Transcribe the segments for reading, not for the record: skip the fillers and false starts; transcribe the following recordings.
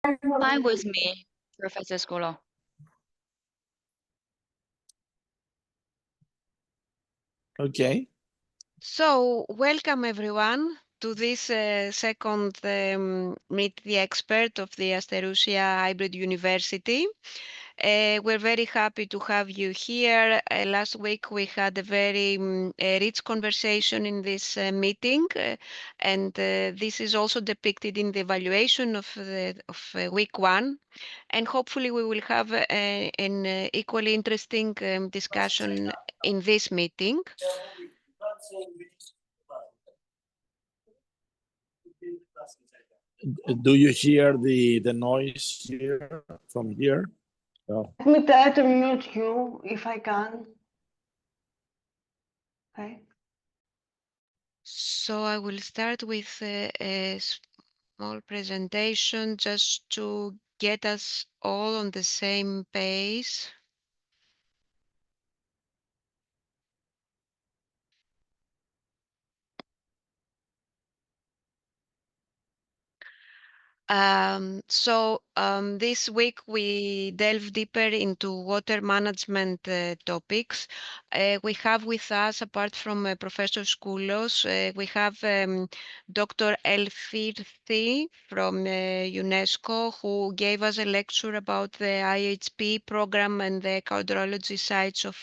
Fine with me, Professor Skolo. Okay. So, welcome everyone to this second Meet the Expert of the Asterousia Hybrid University. We're very happy to have you here. Last week we had a very rich conversation in this meeting, and this is also depicted in the evaluation of week one. And hopefully we will have an equally interesting discussion in this meeting. Do you hear the noise here from here? No. Let me try to mute you if I can. Okay. So I will start with a small presentation just to get us all on the same page. This week we delve deeper into water management topics. We have with us, apart from Professor Skoulos, we have Dr. Elfirthi from UNESCO, who gave us a lecture about the IHP program and the hydrology sites of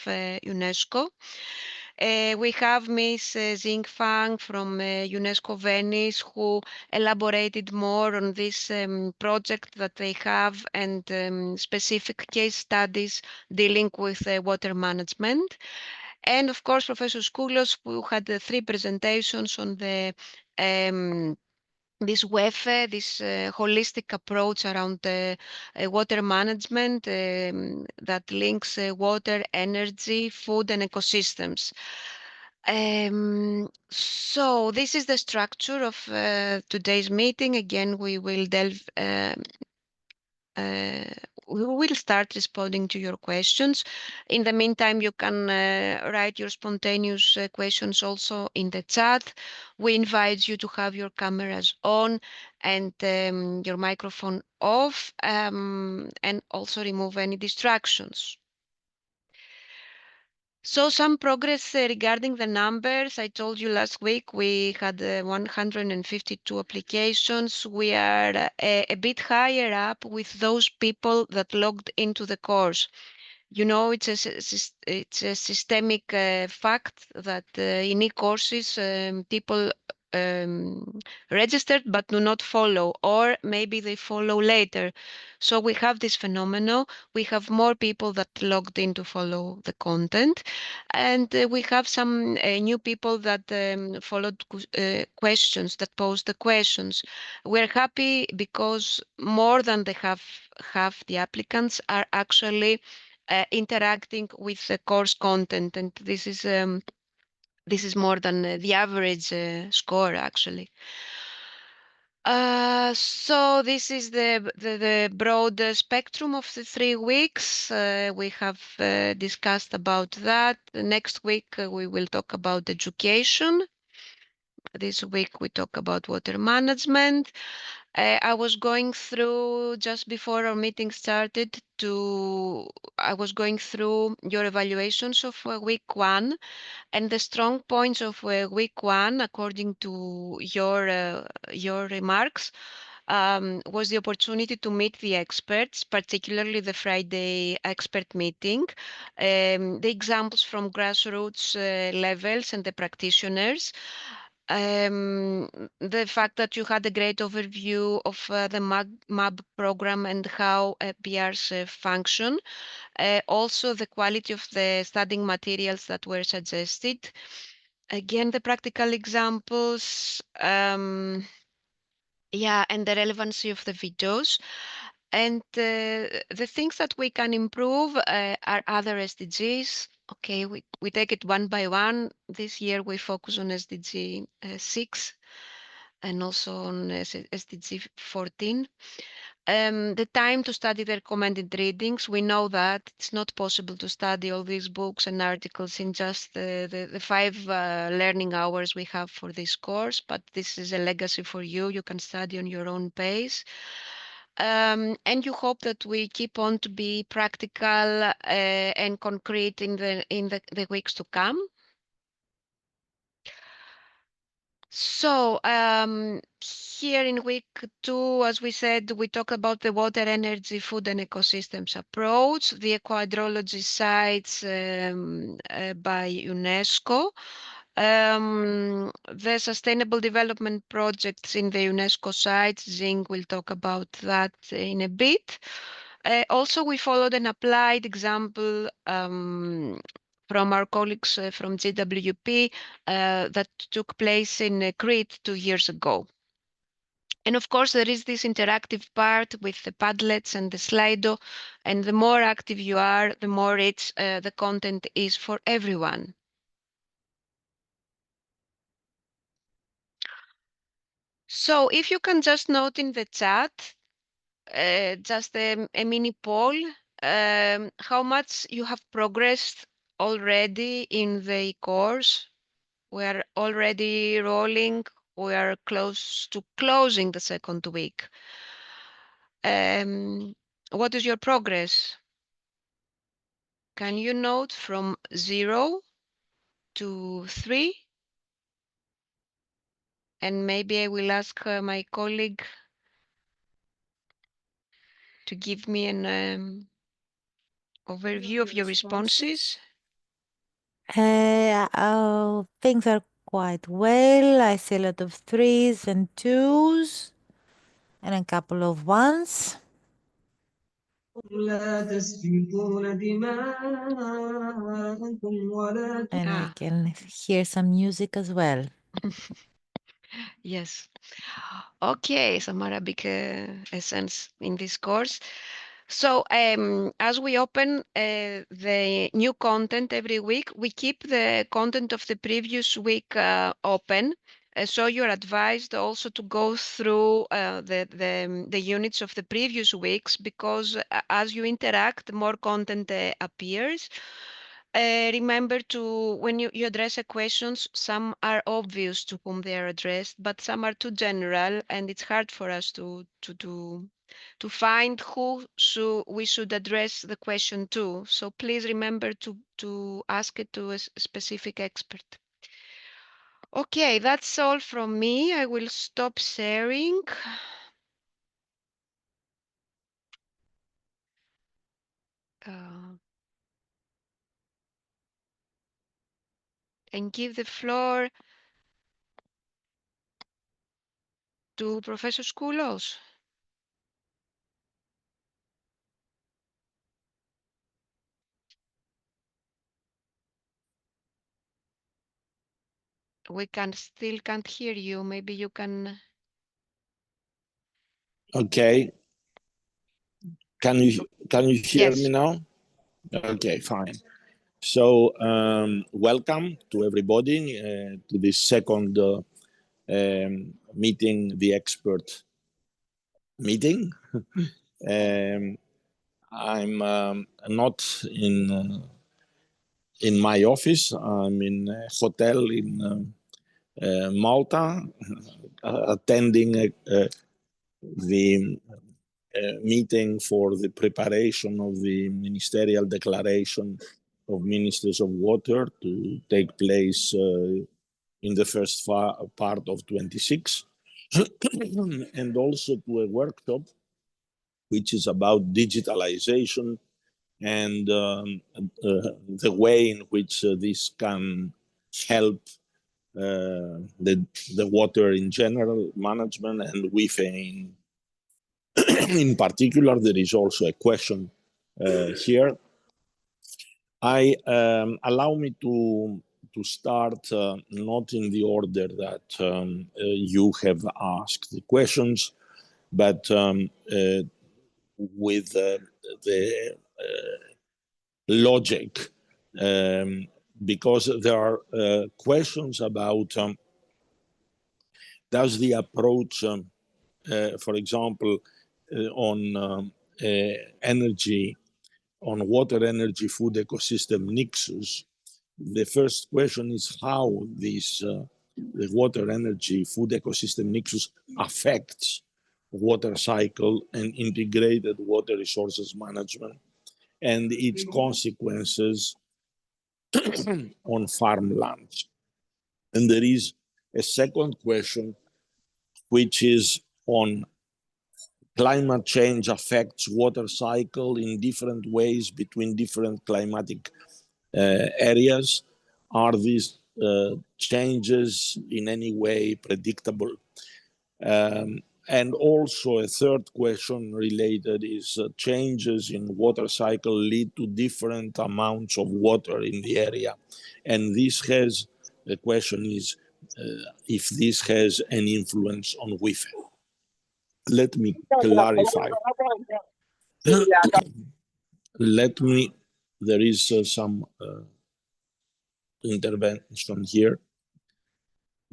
UNESCO. We have Ms. Xingfang from UNESCO Venice, who elaborated more on this project that they have and specific case studies dealing with water management. And of course, Professor Skoulos, who had three presentations on the this WEFE, this holistic approach around water management that links water, energy, food, and ecosystems. So this is the structure of today's meeting. Again, we will delve we will start responding to your questions. In the meantime, you can write your spontaneous questions also in the chat. We invite you to have your cameras on and your microphone off, and also remove any distractions. So some progress regarding the numbers. I told you last week we had 152 applications. We are a bit higher up with those people that logged into the course. You know, it's a systemic fact that in e-courses people registered but do not follow, or maybe they follow later. So we have this phenomenon. We have more people that logged in to follow the content, and we have some new people that followed questions, that posed the questions. We're happy because more than half the applicants are actually interacting with the course content, and this is more than the average score actually. So this is the broad spectrum of the 3 weeks. We have discussed about that. Next week we will talk about education. This week we talk about water management. I was going through, just before our meeting started, I was going through your evaluations of week one, and the strong points of week one, according to your remarks, was the opportunity to meet the experts, particularly the Friday expert meeting, the examples from grassroots levels and the practitioners. The fact that you had a great overview of the MAB program and how PRs function. Also, the quality of the studying materials that were suggested. Again, the practical examples, and the relevancy of the videos. And the things that we can improve are other SDGs. Okay, we take it one by one. This year we focus on SDG 6 and also on SDG 14. The time to study the recommended readings. We know that it's not possible to study all these books and articles in just the 5 learning hours we have for this course, but this is a legacy for you. You can study on your own pace. and you hope that we keep on to be practical and concrete in the weeks to come. So here in week 2, as we said, we talk about the water, energy, food and ecosystems approach, the eco-hydrology sites by UNESCO, the sustainable development projects in the UNESCO sites. Zing will talk about that in a bit. Also, we followed an applied example from our colleagues from GWP that took place in Crete 2 years ago. And of course, there is this interactive part with the Padlets and the Slido, and the more active you are, the more rich the content is for everyone. So if you can just note in the chat, just a mini poll, how much you have progressed already in the course. We are already rolling. We are close to closing the second week. What is your progress? Can you note from 0 to 3? And maybe I will ask my colleague to give me an overview of your responses. Things are quite well. I see a lot of 3s and 2s and a couple of 1s. And I can hear some music as well. Yes. Okay, some Arabic essence in this course. So as we open the new content every week, we keep the content of the previous week open. So you're advised also to go through the units of the previous weeks, because as you interact, more content appears. Remember to, when you address a questions, some are obvious to whom they are addressed, but some are too general, and it's hard for us to find who we should address the question to. So please remember to ask it to a specific expert. Okay, that's all from me. I will stop sharing. And give the floor to Professor Skoulos. We still can't hear you. Maybe you can. Okay. Can you hear Yes. me now? Okay, fine. So welcome to everybody to this second meeting, the expert meeting. I'm not in my office. I'm in a hotel in Malta, attending the meeting for the preparation of the ministerial declaration of ministers of water to take place in the first part of 26, and also to a workshop which is about digitalization and the way in which this can help the water in general management, and WIFE in particular. There is also a question here. Allow me to start not in the order that you have asked the questions, but with the logic, because there are questions about does the approach, for example, on energy, on water, energy, food ecosystem nexus. The first question is how this the water, energy, food ecosystem nexus affects water cycle and integrated water resources management and its consequences on farmlands. And there is a second question, which is on climate change affects water cycle in different ways between different climatic areas. Are these changes in any way predictable? And also a third question related is changes in water cycle lead to different amounts of water in the area. And the question is if this has an influence on WIFE. Let me clarify. There is some intervention here.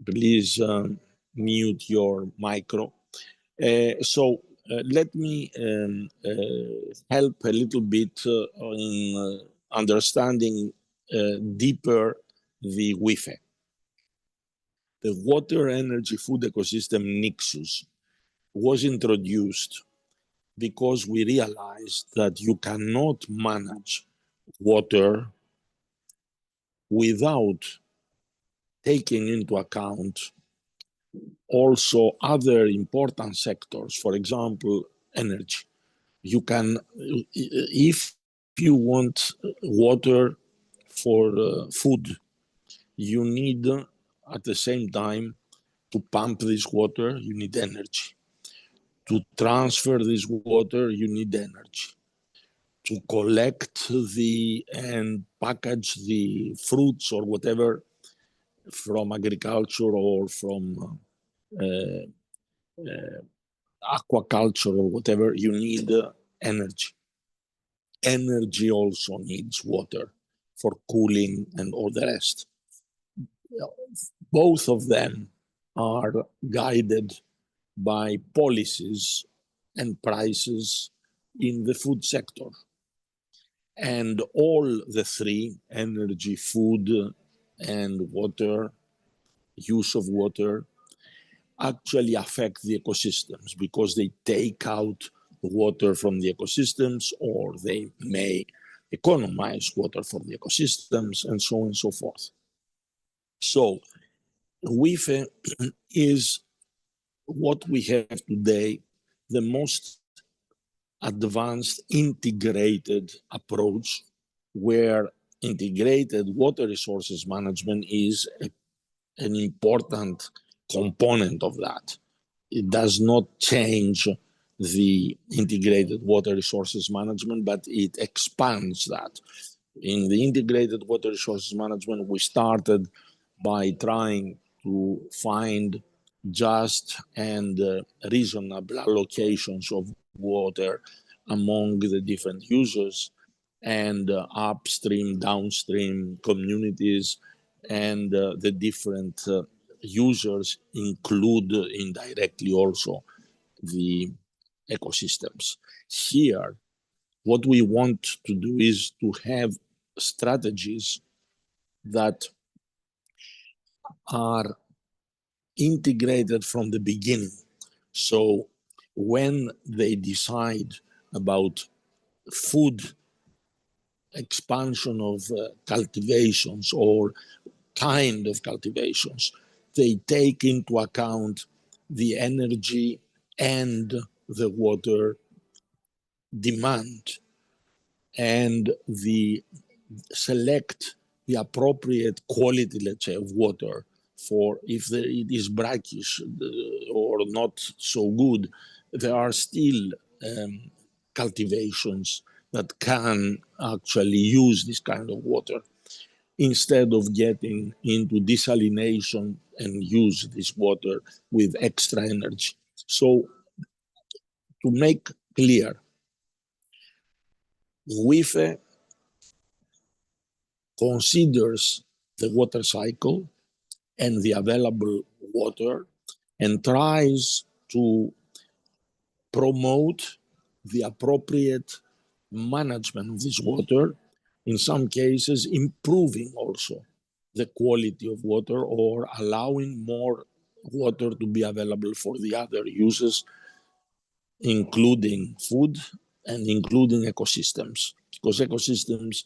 Please mute your micro. Let me help a little bit in understanding deeper the WIFE. The Water Energy Food Ecosystem Nexus was introduced because we realized that you cannot manage water without taking into account also other important sectors, for example, energy. You can, if you want water for food, you need at the same time to pump this water, you need energy. To transfer this water, you need energy. To collect and package the fruits or whatever from agriculture or from aquaculture or whatever, you need energy. Energy also needs water for cooling and all the rest. Both of them are guided by policies and prices in the food sector. And all the three, energy, food, and water, use of water, actually affect the ecosystems because they take out water from the ecosystems, or they may economize water from the ecosystems, and so on and so forth. So WIFE is what we have today, the most advanced integrated approach, where integrated water resources management is an important component of that. It does not change the integrated water resources management, but it expands that. In the integrated water resources management, we started by trying to find just and reasonable allocations of water among the different users and upstream, downstream communities, and the different users include indirectly also the ecosystems. Here, what we want to do is to have strategies that are integrated from the beginning. So when they decide about food expansion of cultivations or kind of cultivations, they take into account the energy and the water demand, and select the appropriate quality, let's say, of water for if it is brackish or not so good. There are still cultivations that can actually use this kind of water instead of getting into desalination and use this water with extra energy. So to make clear, WIFE considers the water cycle and the available water and tries to promote the appropriate management of this water, in some cases improving also the quality of water or allowing more water to be available for the other uses including food and including ecosystems, because ecosystems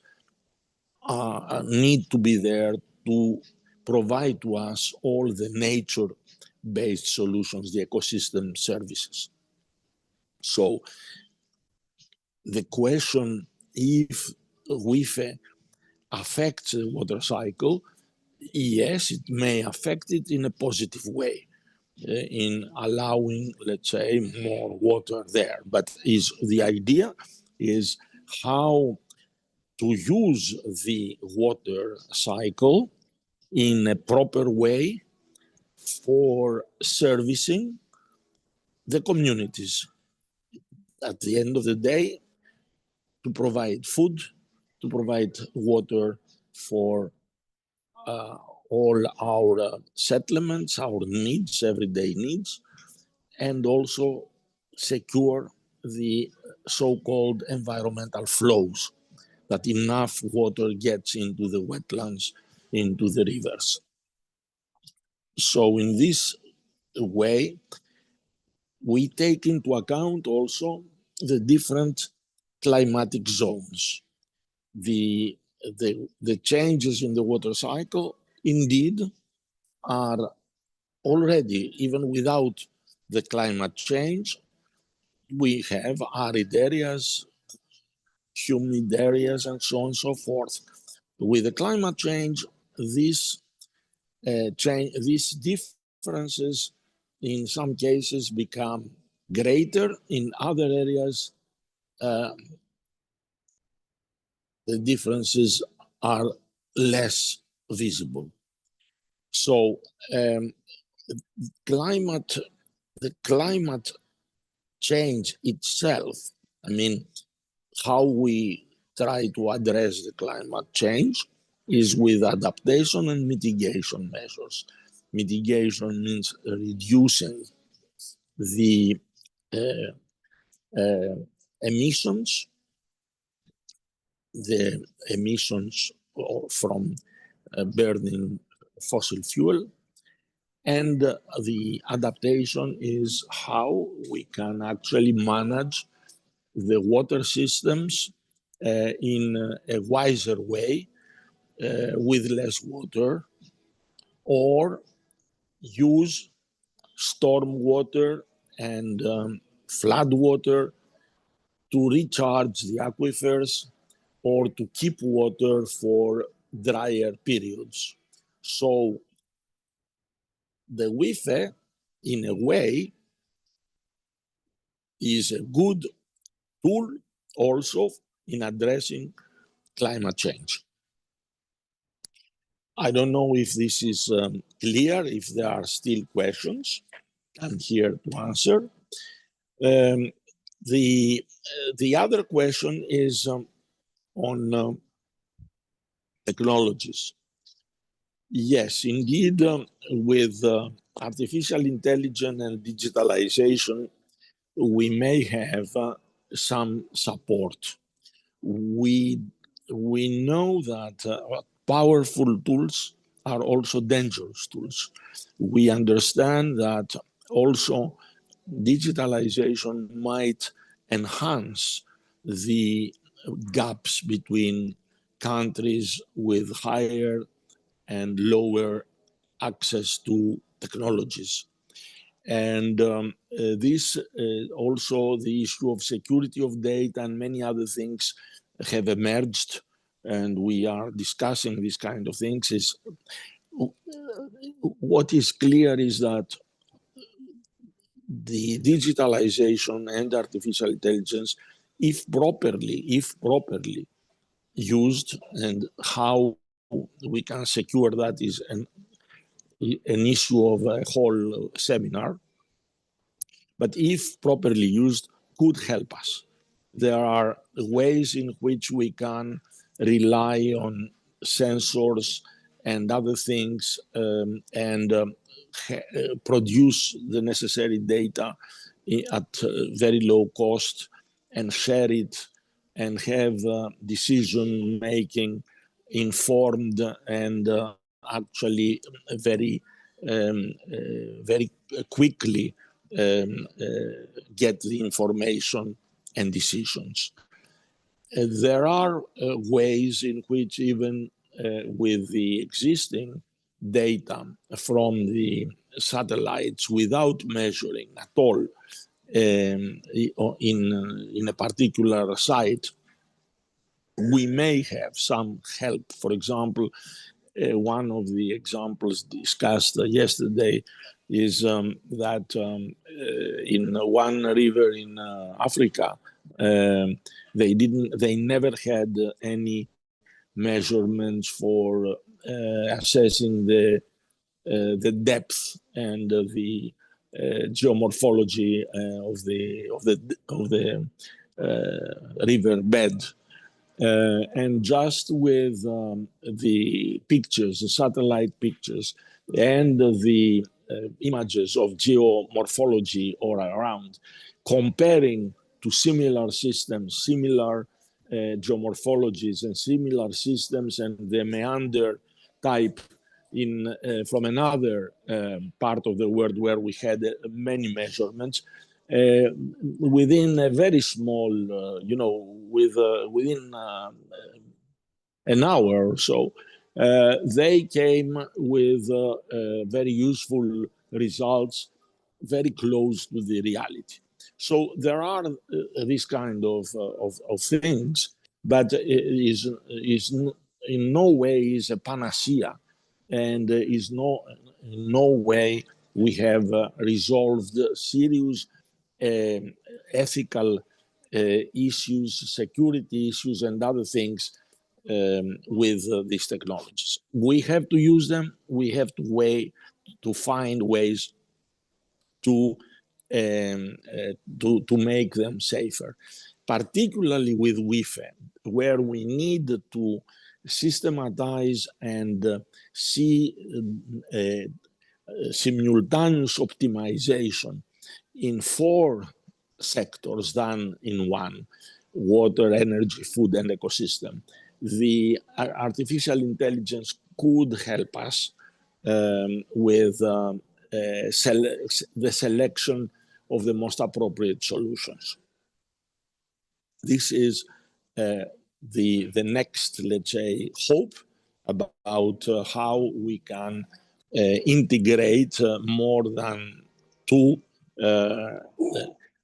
need to be there to provide to us all the nature-based solutions, the ecosystem services. So the question if WIFE affects the water cycle, yes, it may affect it in a positive way, in allowing, let's say, more water there. But the idea is how to use the water cycle in a proper way for servicing the communities. At the end of the day, to provide food, to provide water for all our settlements, our needs, everyday needs, and also secure the so-called environmental flows, that enough water gets into the wetlands, into the rivers. So in this way, we take into account also the different climatic zones. The changes in the water cycle indeed are already, even without the climate change, we have arid areas, humid areas, and so on and so forth. With the climate change, these differences in some cases become greater. In other areas, the differences are less visible. So the climate change itself, I mean, how we try to address the climate change is with adaptation and mitigation measures. Mitigation means reducing the emissions from burning fossil fuel. And the adaptation is how we can actually manage the water systems in a wiser way, with less water, or use storm water and flood water to recharge the aquifers or to keep water for drier periods. So the WIFE, in a way, is a good tool also in addressing climate change. I don't know if this is clear, if there are still questions. I'm here to answer. The other question is on technologies. Yes, indeed, with artificial intelligence and digitalization, we may have some support. We know that powerful tools are also dangerous tools. We understand that also digitalization might enhance the gaps between countries with higher and lower access to technologies. And this also the issue of security of data and many other things have emerged, and we are discussing these kind of things. What is clear is that the digitalization and artificial intelligence, if properly used, and how we can secure that is an issue of a whole seminar. But if properly used, could help us. There are ways in which we can rely on sensors and other things and produce the necessary data at very low cost and share it and have decision making informed and actually very quickly get the information and decisions. There are ways in which even with the existing data from the satellites without measuring at all in a particular site, we may have some help. For example, one of the examples discussed yesterday is that in one river in Africa, they never had any measurements for assessing the depth and the geomorphology of the river bed. And just with the pictures, the satellite pictures, and the images of geomorphology all around, comparing to similar systems, similar geomorphologies and similar systems, and the meander type from another part of the world where we had many measurements, within a very small, within an hour or so, they came with very useful results, very close to the reality. So there are these kind of things, but is in no way is a panacea, and is in no way we have resolved serious ethical issues, security issues, and other things with these technologies. We have to use them. We have to find ways to make them safer, particularly with Wi-Fi, where we need to systematize and see simultaneous optimization in 4 sectors than in one: water, energy, food, and ecosystem. The artificial intelligence could help us with the selection of the most appropriate solutions. This is the next, let's say, hope about how we can integrate more than 2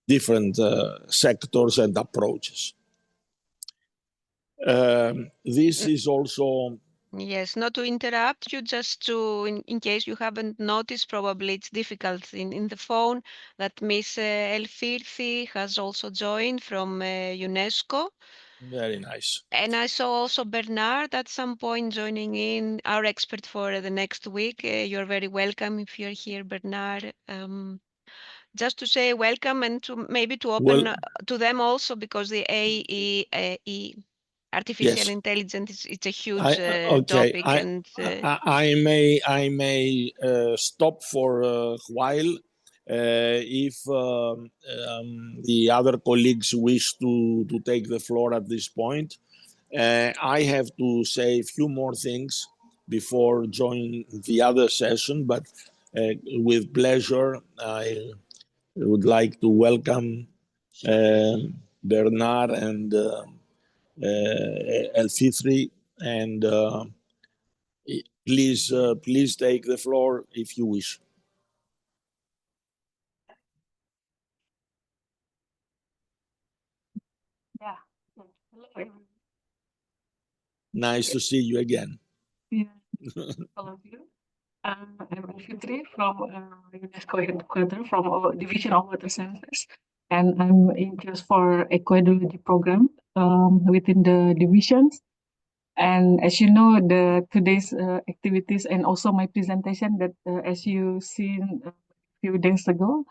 different sectors and approaches. This is also... Yes, not to interrupt you, just to, in case you haven't noticed, probably it's difficult in the phone, that Miss Elfirthi has also joined from UNESCO. Very nice. And I saw also Bernard at some point joining in, our expert for the next week. You're very welcome if you're here, Bernard. Just to say welcome, and to maybe to open to them also, because the AEE, artificial intelligence, it's a huge topic. And I may stop for a while if the other colleagues wish to take the floor at this point. I have to say a few more things before joining the other session, but with pleasure, I would like to welcome Bernard and Elfirthi, and please take the floor if you wish. Yeah. Hello, everyone. Nice to see you again. Yeah, all of you. I'm Elfirthi from UNESCO headquarters, from our Division of Water Sciences, and I'm in charge for aquadology program within the divisions. And as you know, today's activities and also my presentation that as you seen a few days ago,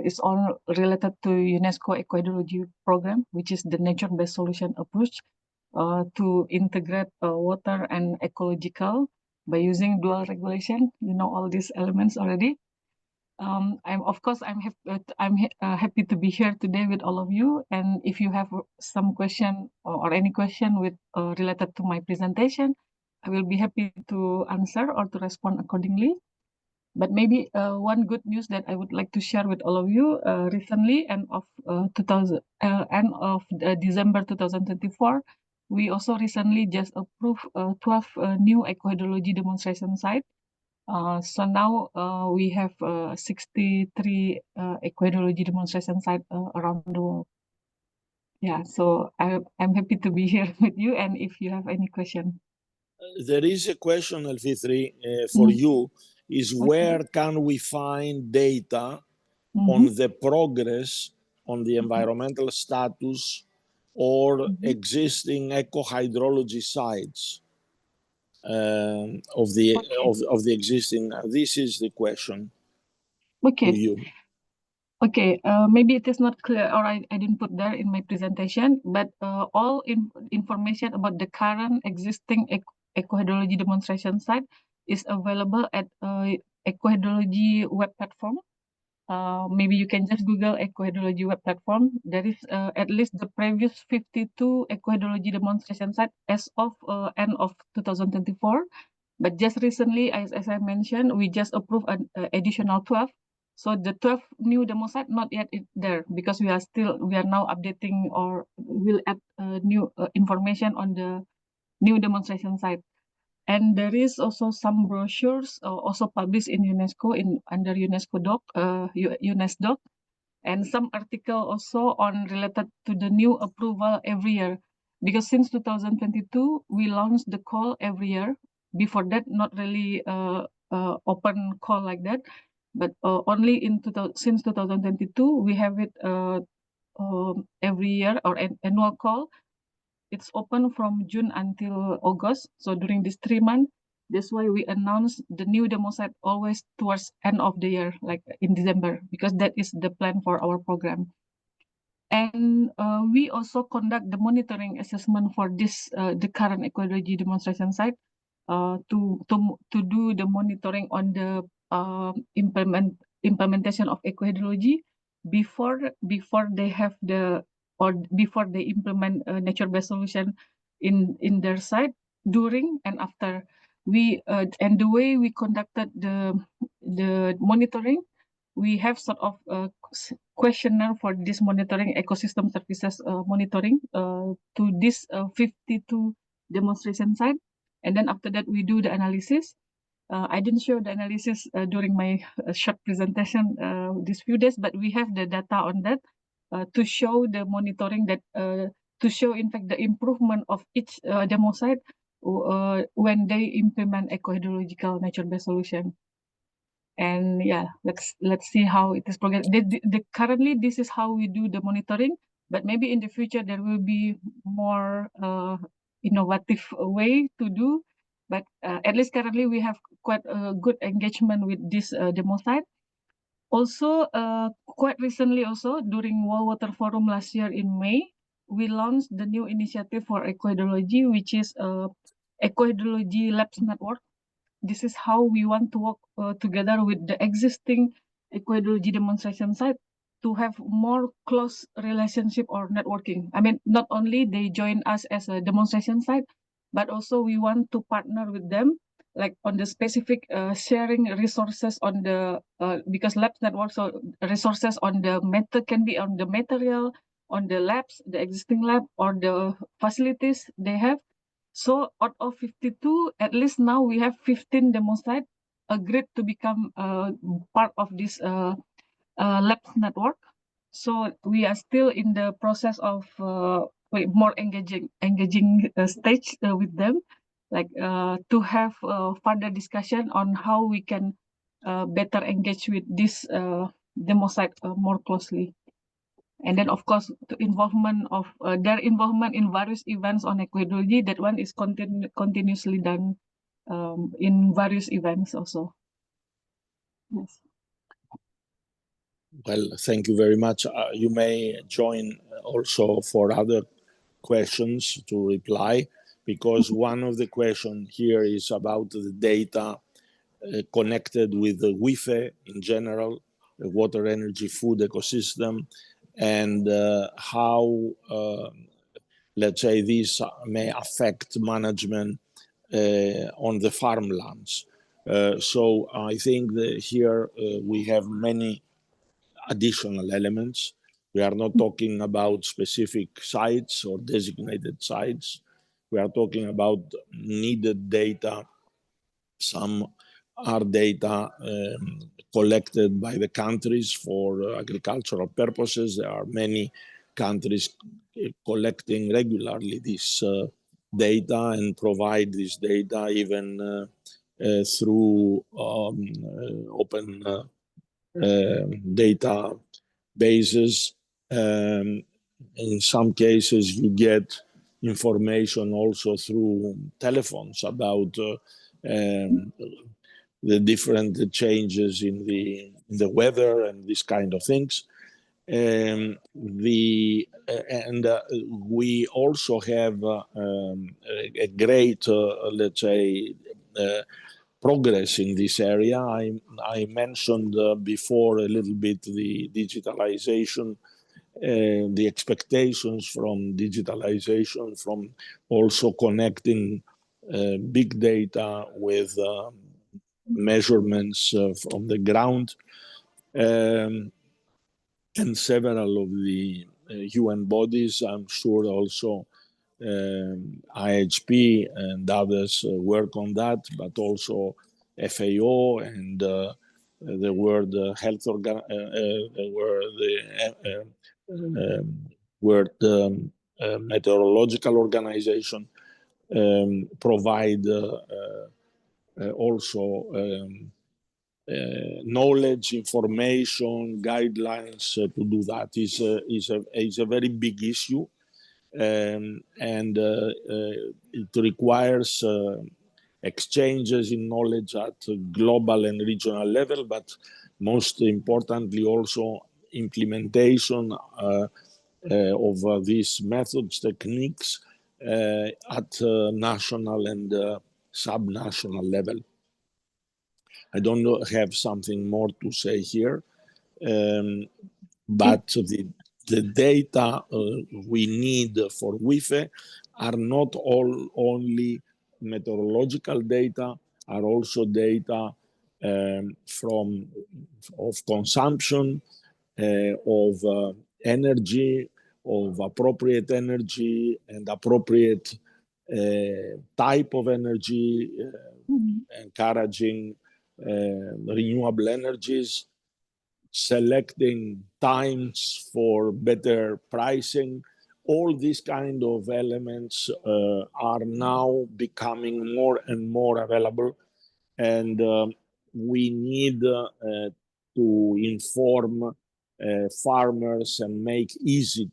is all related to UNESCO aquadology program, which is the nature-based solution approach to integrate water and ecological by using dual regulation. You know all these elements already. I'm happy to be here today with all of you. And if you have some question or any question with related to my presentation, I will be happy to answer or to respond accordingly. But maybe one good news that I would like to share with all of you recently, end of December 2024, we also recently just approved 12 new eco-hydrology demonstration sites. So now we have 63 eco-hydrology demonstration sites around the world. Yeah, so I'm happy to be here with you, and if you have any question. There is a question, Elfitri, for you, is where can we find data on the progress on the environmental status or existing eco-hydrology sites of the existing? This is the question to you. Okay, maybe it is not clear, or I didn't put there in my presentation, but all information about the current existing eco-hydrology demonstration site is available at eco-hydrology web platform. Maybe you can just Google eco-hydrology web platform. There is at least the previous 52 eco-hydrology demonstration site as of end of 2024. But just recently, as I mentioned, we just approved an additional 12. So the 12 new demo site not yet there because we are now updating or will add new information on the new demonstration site. And there is also some brochures also published in UNESCO under UNESCO doc, UNESCO, and some article also on related to the new approval every year. Because since 2022, we launched the call every year. Before that, not really open call like that, but only since 2022, we have it every year or an annual call. It's open from June until August. So during these 3 months, that's why we announce the new demo site always towards end of the year, like in December, because that is the plan for our program. And we also conduct the monitoring assessment for this the current ecology demonstration site to do the monitoring on the implementation of eco-hydrology before they have the or before they implement a nature-based solution in their site, during and after. We and the way we conducted the monitoring, we have sort of a questionnaire for this monitoring, ecosystem services monitoring to this 52 demonstration site. And then after that, we do the analysis. I didn't show the analysis during my short presentation these few days, but we have the data on that to show the monitoring that, to show in fact the improvement of each demo site when they implement eco-hydrological nature-based solution. And yeah, let's see how it is progressing. Currently, this is how we do the monitoring, but maybe in the future there will be more innovative way to do. But at least currently we have quite a good engagement with this demo site. Also, quite recently also during World Water Forum last year in May, we launched the new initiative for eco-hydrology, which is Eco-Hydrology Labs Network. This is how we want to work together with the existing eco-hydrology demonstration site to have more close relationship or networking. I mean, not only they join us as a demonstration site, but also we want to partner with them, like on the specific sharing resources on the, because labs network, so resources on the can be on the material, on the labs, the existing lab, or the facilities they have. So out of 52, at least now we have 15 demo sites agreed to become part of this labs network. So we are still in the process of more engaging stage with them, like to have further discussion on how we can better engage with this demo site more closely. And then, of course, the involvement of their involvement in various events on eco-hydrology, that one is continuously done in various events also. Yes. Well, thank you very much. You may join also for other questions to reply, because one of the questions here is about the data connected with the WIFE in general, the water, energy, food ecosystem, and how, let's say, this may affect management on the farmlands. So I think that here we have many additional elements. We are not talking about specific sites or designated sites. We are talking about needed data. Some are data collected by the countries for agricultural purposes. There are many countries collecting regularly this data and provide this data even through open data bases. In some cases, you get information also through telephones about the different changes in the weather and these kind of things. And we also have a great, let's say, progress in this area. I mentioned before a little bit the digitalization, the expectations from digitalization, from also connecting big data with measurements from the ground. And several of the UN bodies, I'm sure also IHP and others work on that, but also FAO and the World Health World Meteorological Organization provide also knowledge, information, guidelines to do that. Is a very big issue. And it requires exchanges in knowledge at global and regional level, but most importantly also implementation of these methods, techniques at national and sub-national level. I don't have something more to say here, but the data we need for WIFE are not only meteorological data, are also data of consumption, of energy, of appropriate energy and appropriate type of energy, encouraging renewable energies, selecting times for better pricing. All these kind of elements are now becoming more and more available, and we need to inform farmers and make easy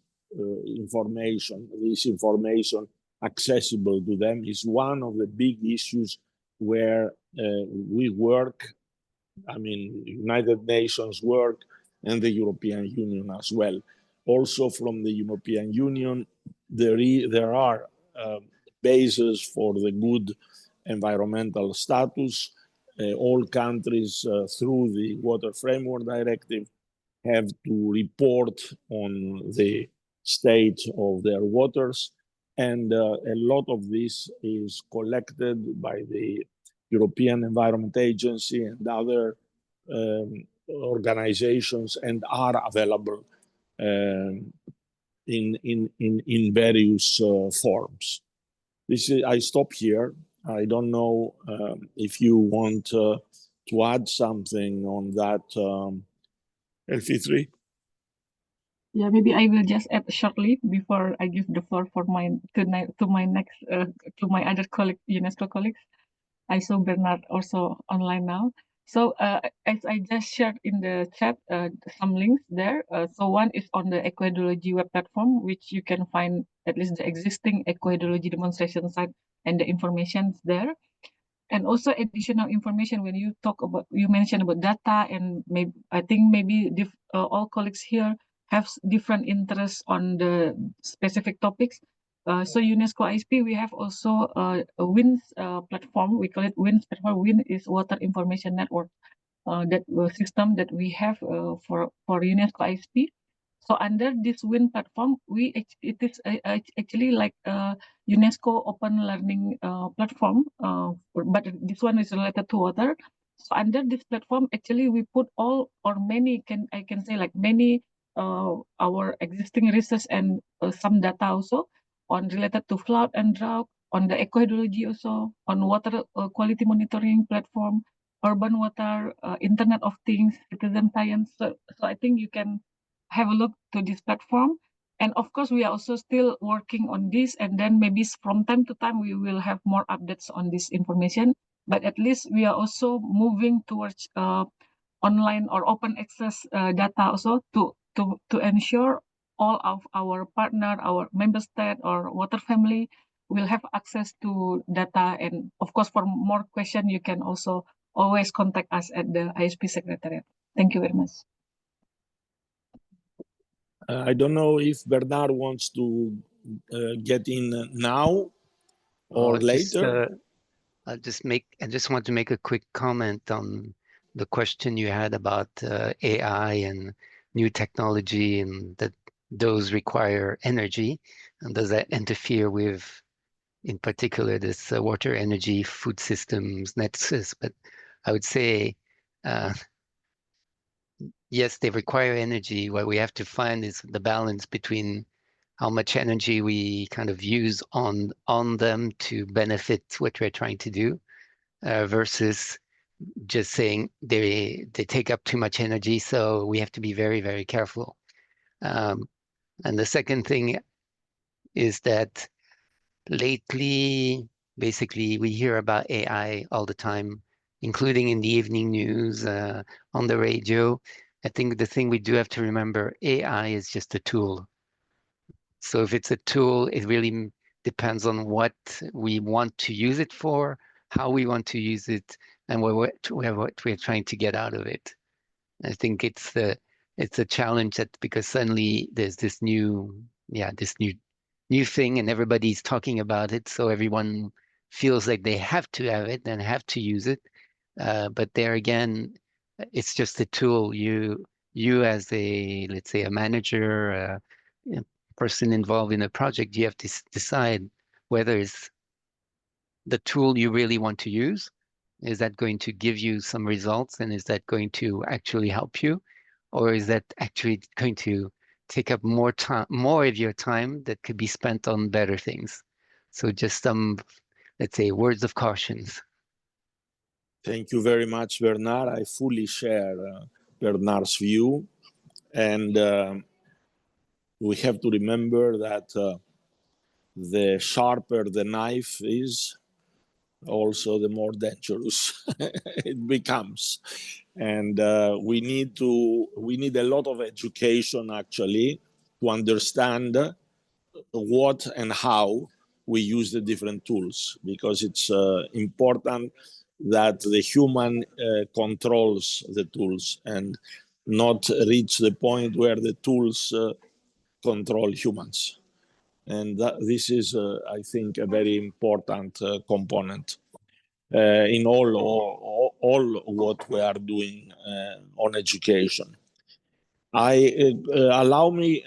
this information accessible to them is one of the big issues where we work. I mean, United Nations work and the European Union as well. Also from the European Union, there are bases for the good environmental status. All countries through the Water Framework Directive have to report on the state of their waters. And a lot of this is collected by the European Environment Agency and other organizations and are available in various forms. I stop here. I don't know if you want to add something on that, LP3. Yeah, maybe I will just add shortly before I give the floor for my other colleague, UNESCO colleagues. I saw Bernard also online now. So as I just shared in the chat, some links there. So one is on the ecohydrology web platform, which you can find at least the existing ecohydrology demonstration site and the information there. And also additional information when you mentioned about data, and maybe I think maybe all colleagues here have different interests on the specific topics. So UNESCO ISP, we have also a WINS platform. We call it WINS platform. WIN is Water Information Network, that system that we have for UNESCO ISP. So under this WIN platform, it is actually like a UNESCO open learning platform, but this one is related to water. So under this platform, actually we put all or many I can say like many our existing research and some data also on related to flood and drought, on the ecohydrology also, on water quality monitoring platform, urban water, Internet of Things, citizen science. So I think you can have a look to this platform. And of course, we are also still working on this. And then maybe from time to time, we will have more updates on this information. But at least we are also moving towards online or open access data also to ensure all of our partner, our member state or water family will have access to data. And of course, for more questions, you can also always contact us at the ISP Secretariat. Thank you very much. I don't know if Bernard wants to get in now or later. I just want to make a quick comment on the question you had about AI and new technology, and that those require energy, and does that interfere with, in particular, this water, energy, food systems, nexus? But I would say, yes, they require energy. What we have to find is the balance between how much energy we kind of use on them to benefit what we're trying to do, versus just saying they take up too much energy, so we have to be very, very careful. And the second thing is that lately, basically, we hear about AI all the time, including in the evening news, on the radio. I think the thing we do have to remember, AI is just a tool. So if it's a tool, it really depends on what we want to use it for, how we want to use it, and what we're trying to get out of it. I think it's a challenge, that because suddenly there's this new thing and everybody's talking about it, so everyone feels like they have to have it and have to use it. But there again, it's just a tool. You as a, let's say, a manager, a person involved in a project, you have to decide whether it's the tool you really want to use. Is that going to give you some results, and is that going to actually help you? Or is that actually going to take up more of your time that could be spent on better things? So just some, let's say, words of cautions. Thank you very much, Bernard. I fully share Bernard's view. And we have to remember that the sharper the knife is, also the more dangerous it becomes. And we need a lot of education, actually, to understand what and how we use the different tools, because it's important that the human controls the tools and not reach the point where the tools control humans. And this is, I think, a very important component in all what we are doing on education. Allow me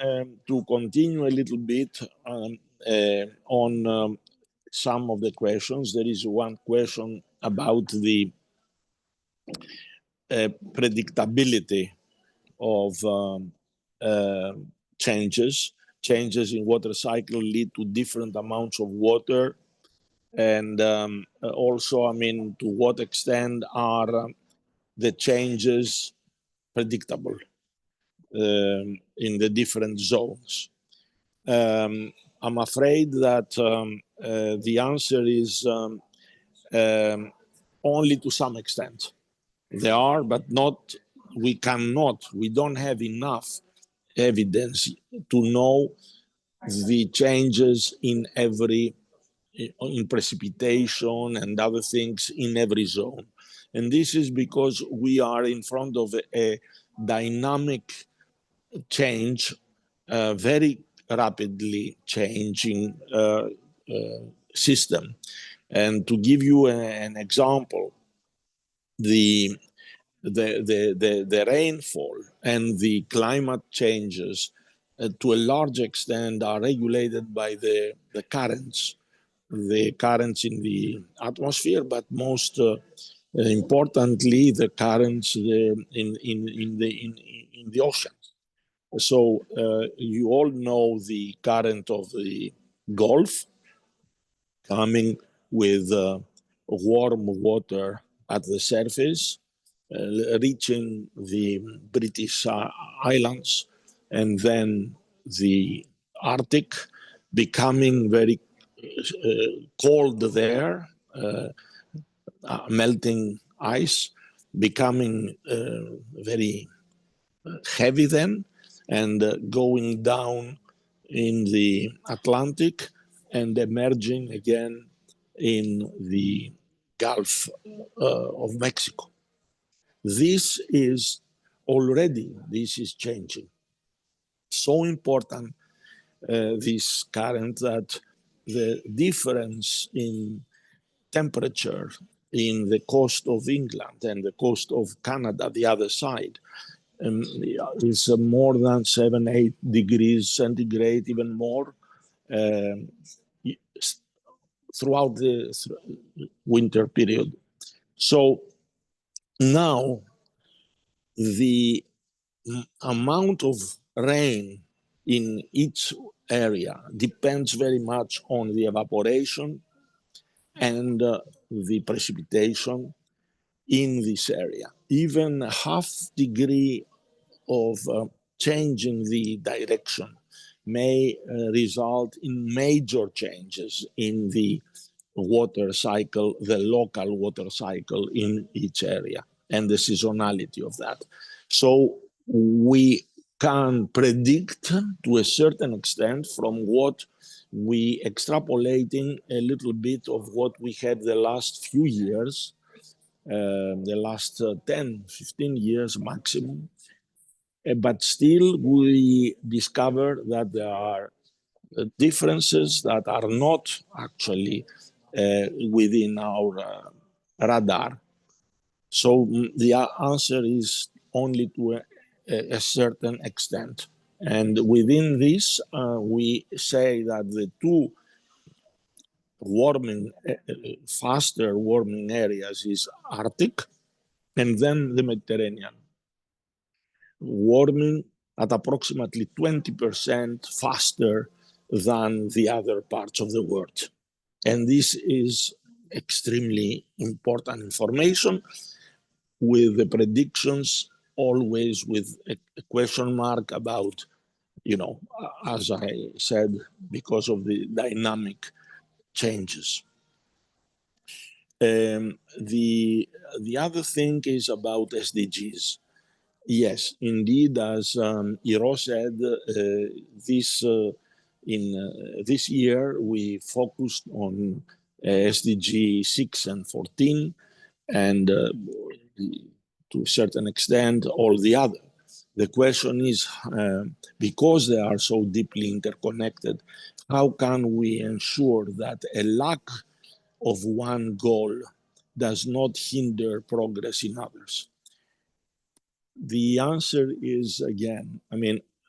to continue a little bit on some of the questions. There is one question about the predictability of changes in water cycle lead to different amounts of water, and also, I mean, to what extent are the changes predictable in the different zones? I'm afraid that the answer is only to some extent. They are, but not. We don't have enough evidence to know the changes in precipitation and other things in every zone. And this is because we are in front of a dynamic change, very rapidly changing system. And to give you an example, the rainfall and the climate changes to a large extent are regulated by the currents in the atmosphere, but most importantly, the currents in the ocean. So you all know the current of the Gulf coming with warm water at the surface, reaching the British Islands, and then the Arctic, becoming very cold there, melting ice, becoming very heavy then, and going down in the Atlantic and emerging again in the Gulf of Mexico. This is changing. So important, this current, that the difference in temperature in the coast of England and the coast of Canada, the other side, is more than 7-8 degrees centigrade, even more, throughout the winter period. So now the amount of rain in each area depends very much on the evaporation and the precipitation in this area. Even a half degree of change in the direction may result in major changes in the water cycle, the local water cycle in each area, and the seasonality of that. So we can predict to a certain extent from what we extrapolating a little bit of what we had the last few years, the last 10, 15 years maximum. But still we discover that there are differences that are not actually within our radar. So the answer is only to a certain extent. And within this, we say that the two faster warming areas is Arctic and then the Mediterranean, warming at approximately 20% faster than the other parts of the world. And this is extremely important information, with the predictions always with a question mark about, as I said, because of the dynamic changes. The other thing is about SDGs. Yes, indeed, as Iro said, this year we focused on SDG 6 and 14, and to a certain extent, all the other. The question is, because they are so deeply interconnected, how can we ensure that a lack of one goal does not hinder progress in others? The answer is, again,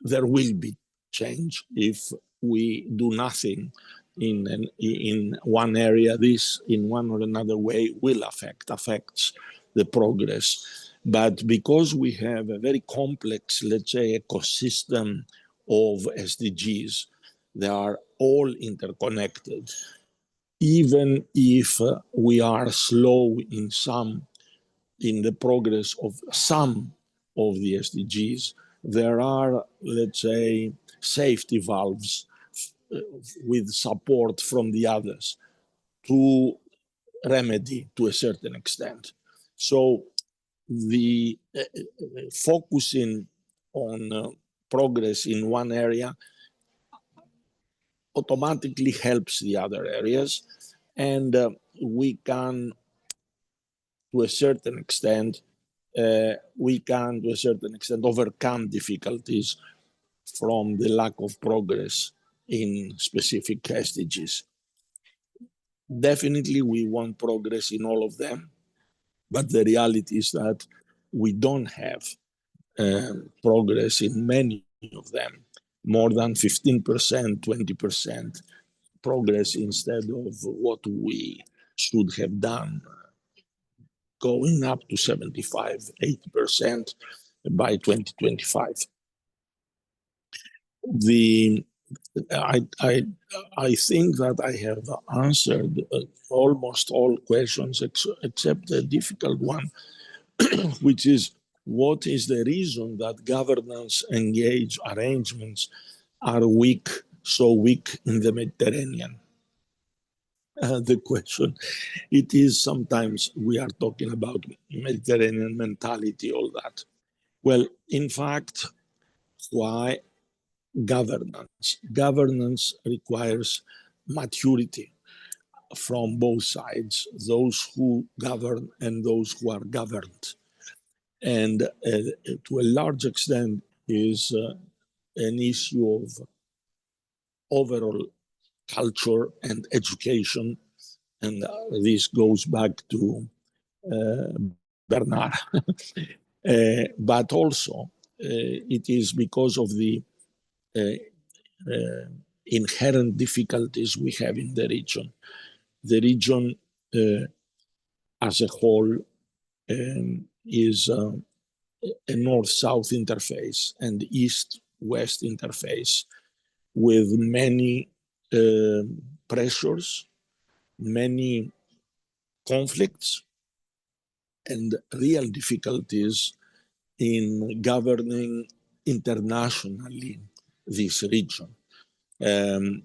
there will be change if we do nothing in one area. This, in one or another way, will affects the progress. But because we have a very complex, let's say, ecosystem of SDGs, they are all interconnected. Even if we are slow in the progress of some of the SDGs, there are, let's say, safety valves with support from the others to remedy to a certain extent. So the focusing on progress in one area automatically helps the other areas, and we can, to a certain extent, overcome difficulties from the lack of progress in specific SDGs. Definitely, we want progress in all of them, but the reality is that we don't have progress in many of them. more than 15%, 20% progress instead of what we should have done, going up to 75, 80% by 2025. I think that I have answered almost all questions except a difficult one, which is what is the reason that governance engaged arrangements are weak, so weak in the Mediterranean? The question, it is sometimes we are talking about Mediterranean mentality, all that. Well, in fact, why governance? Governance requires maturity from both sides, those who govern and those who are governed. And to a large extent is an issue of overall culture and education. And this goes back to Bernard. But also, it is because of the inherent difficulties we have in the region. The region as a whole is a north-south interface and east-west interface with many pressures, many conflicts, and real difficulties in governing internationally this region.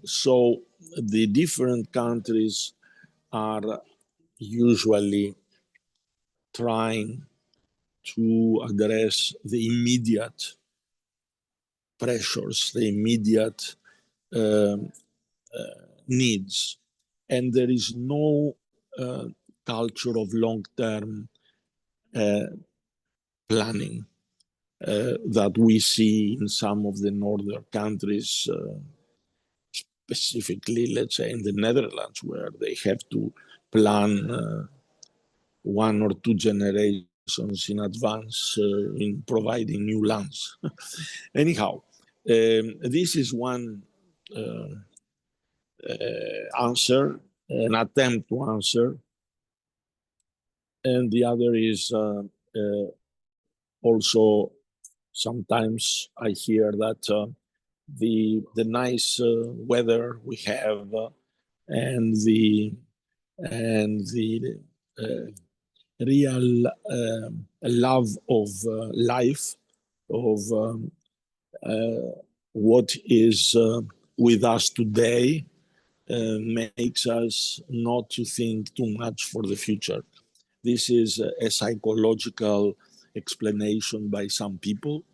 So the different countries are usually trying to address the immediate pressures, the immediate needs. And there is no culture of long-term planning that we see in some of the northern countries, specifically, let's say, in the Netherlands, where they have to plan 1 or 2 generations in advance in providing new lands. Anyhow, this is one answer, an attempt to answer. And the other is also sometimes I hear that the nice weather we have and the real love of life, of what is with us today, makes us not to think too much for the future. This is a psychological explanation by some people.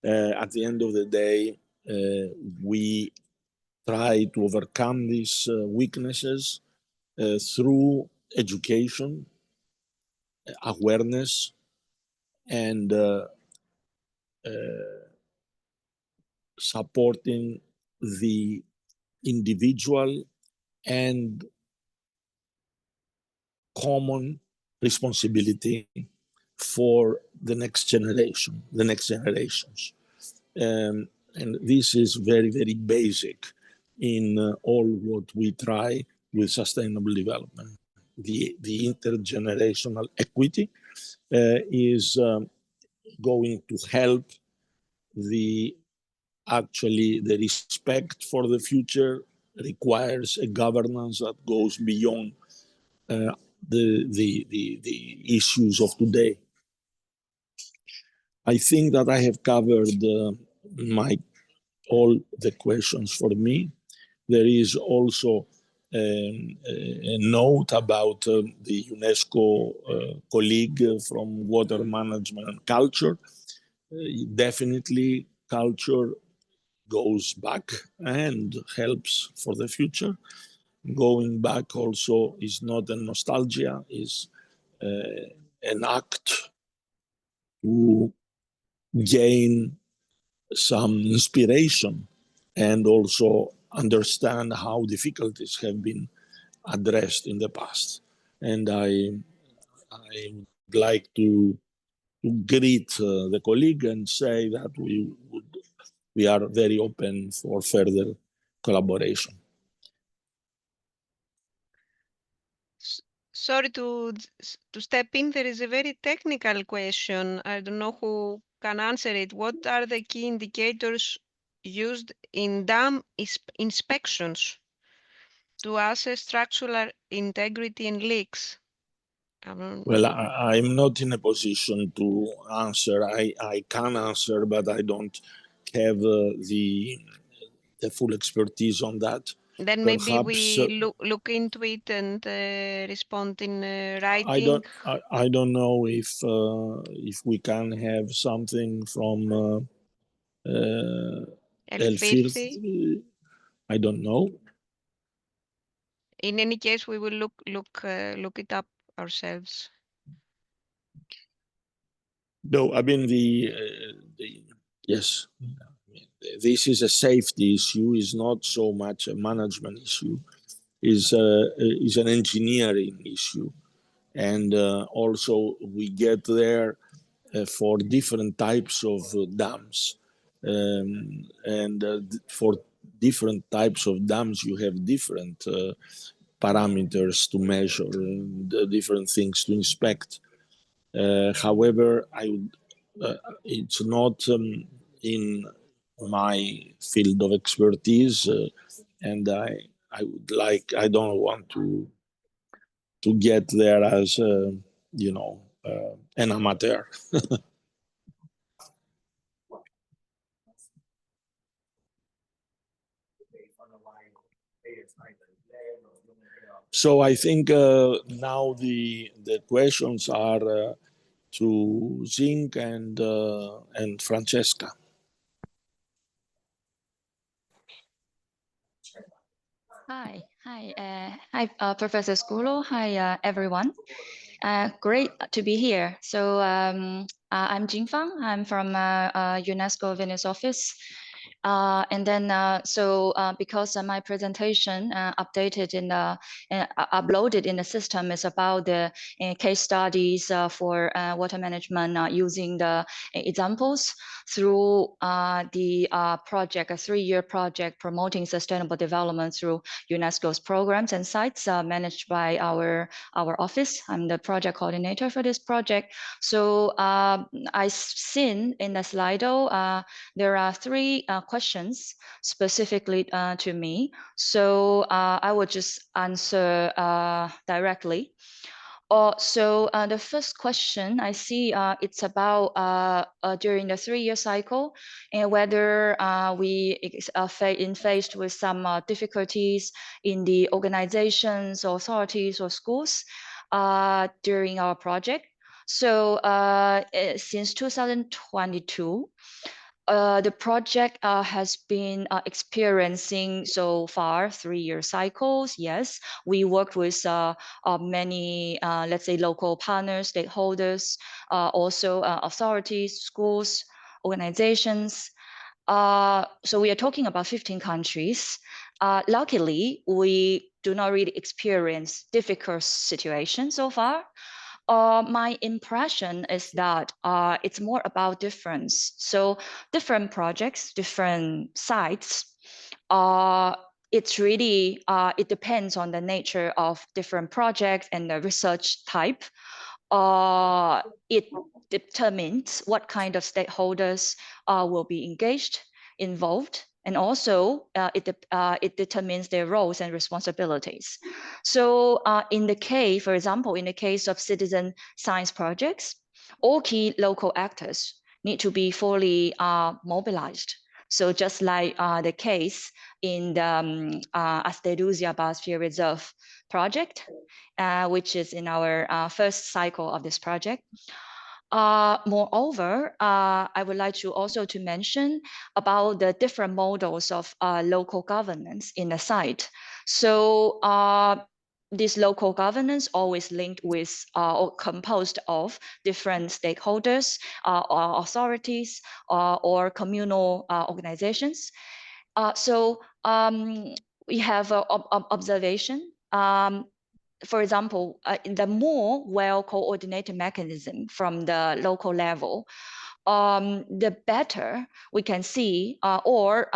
At the end of the day, we try to overcome these weaknesses through education, awareness, and supporting the individual and common responsibility for the next generation, the next generations. And this is very, very basic in all what we try with sustainable development. The intergenerational equity is going to help the respect for the future requires a governance that goes beyond the issues of today. I think that I have covered all the questions for me. There is also a note about the UNESCO colleague from water management and culture. Definitely culture goes back and helps for the future. Going back also is not a nostalgia, is an act to gain some inspiration and also understand how difficulties have been addressed in the past. And I would like to greet the colleague and say that we would we are very open for further collaboration. Sorry to step in. There is a very technical question. I don't know who can answer it. What are the key indicators used in dam inspections to assess structural integrity and leaks? Well, I'm not in a position to answer. I can answer, but I don't have the full expertise on that. Then maybe Perhaps, we look into it and respond in writing. I don't know if we can have something from L50. I don't know. In any case, we will look it up ourselves. No, I mean yes, this is a safety issue. Is not so much a management issue. Is an engineering issue, and also we get there for different types of dams, and for different types of dams you have different parameters to measure and different things to inspect. However, it's not in my field of expertise, and I don't want to get there as an amateur. So I think now the questions are to Zinc and Francesca. Hi, Professor Sculo. Hi, everyone. Great to be here. So I'm Jing Fang. I'm from UNESCO Venice office. Because my presentation updated in the uploaded in the system is about the case studies for water management using the examples through the project, a 3-year project promoting sustainable development through UNESCO's programs and sites managed by our office. I'm the project coordinator for this project. So I've seen in the Slido, there are 3 questions specifically to me. So I will just answer directly. So the first question I see, it's about during the 3-year cycle and whether we faced with some difficulties in the organizations, authorities, or schools during our project. So since 2022, the project has been experiencing so far 3-year cycles. Yes, we worked with many, let's say, local partners, stakeholders, also authorities, schools, organizations. So we are talking about 15 countries. Luckily, we do not really experience difficult situations so far. My impression is that it's more about difference. So different projects, different sites, it's really, it depends on the nature of different projects and the research type. It determines what kind of stakeholders will be engaged, involved, and also it determines their roles and responsibilities. So in the case, for example, in the case of citizen science projects, all key local actors need to be fully mobilized. So just like the case in the Asterusia Biosphere Reserve project, which is in our first cycle of this project. Moreover, I would like to also to mention about the different models of local governance in the site. So this local governance always linked with or composed of different stakeholders, or authorities, or communal organizations. So we have an observation. For example, the more well-coordinated mechanism from the local level, the better we can see, or